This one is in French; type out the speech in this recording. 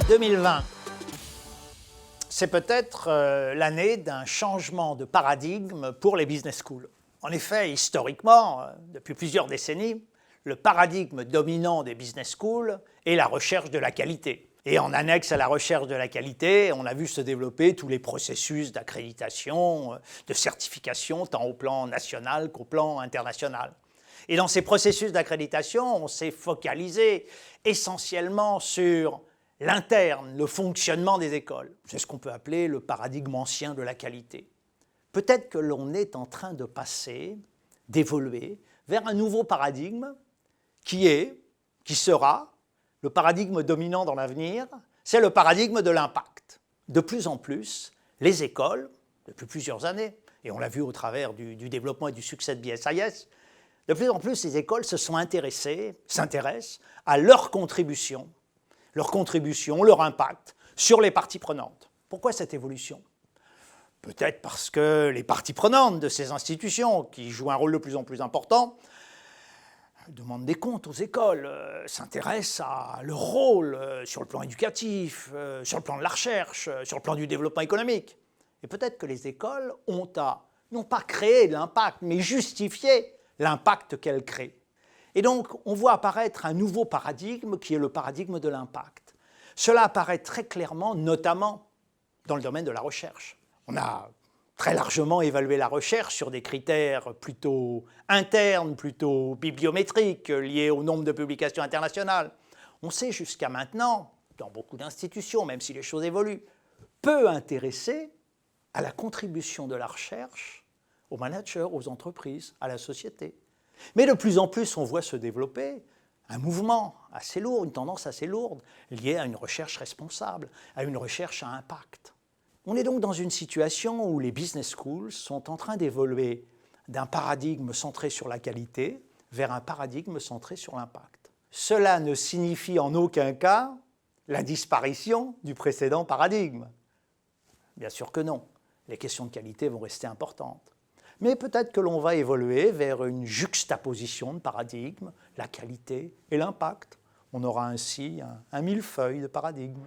2020, c'est peut-être l'année d'un changement de paradigme pour les business schools. En effet, historiquement, depuis plusieurs décennies, le paradigme dominant des business schools est la recherche de la qualité. Et en annexe à la recherche de la qualité, on a vu se développer tous les processus d'accréditation, de certification, tant au plan national qu'au plan international. Et dans ces processus d'accréditation, on s'est focalisé essentiellement sur l'interne, le fonctionnement des écoles. C'est ce qu'on peut appeler le paradigme ancien de la qualité. Peut-être que l'on est en train de passer, d'évoluer vers un nouveau paradigme qui sera le paradigme dominant dans l'avenir, c'est le paradigme de l'impact. De plus en plus, les écoles, depuis plusieurs années, et on l'a vu au travers du développement et du succès de BSIS, de plus en plus les écoles s'intéressent à leur contribution, leur impact sur les parties prenantes. Pourquoi cette évolution ? Peut-être parce que les parties prenantes de ces institutions, qui jouent un rôle de plus en plus important, demandent des comptes aux écoles, s'intéressent à leur rôle sur le plan éducatif, sur le plan de la recherche, sur le plan du développement économique. Et peut-être que les écoles ont à, non pas créer de l'impact, mais justifier l'impact qu'elles créent. Et donc, on voit apparaître un nouveau paradigme qui est le paradigme de l'impact. Cela apparaît très clairement, notamment dans le domaine de la recherche. On a très largement évalué la recherche sur des critères plutôt internes, plutôt bibliométriques, liés au nombre de publications internationales. On sait jusqu'à maintenant, dans beaucoup d'institutions, même si les choses évoluent, peu intéressés à la contribution de la recherche aux managers, aux entreprises, à la société. Mais de plus en plus, on voit se développer un mouvement assez lourd, une tendance assez lourde, liée à une recherche responsable, à une recherche à impact. On est donc dans une situation où les business schools sont en train d'évoluer d'un paradigme centré sur la qualité vers un paradigme centré sur l'impact. Cela ne signifie en aucun cas la disparition du précédent paradigme. Bien sûr que non. Les questions de qualité vont rester importantes. Mais peut-être que l'on va évoluer vers une juxtaposition de paradigmes, la qualité et l'impact. On aura ainsi un millefeuille de paradigmes.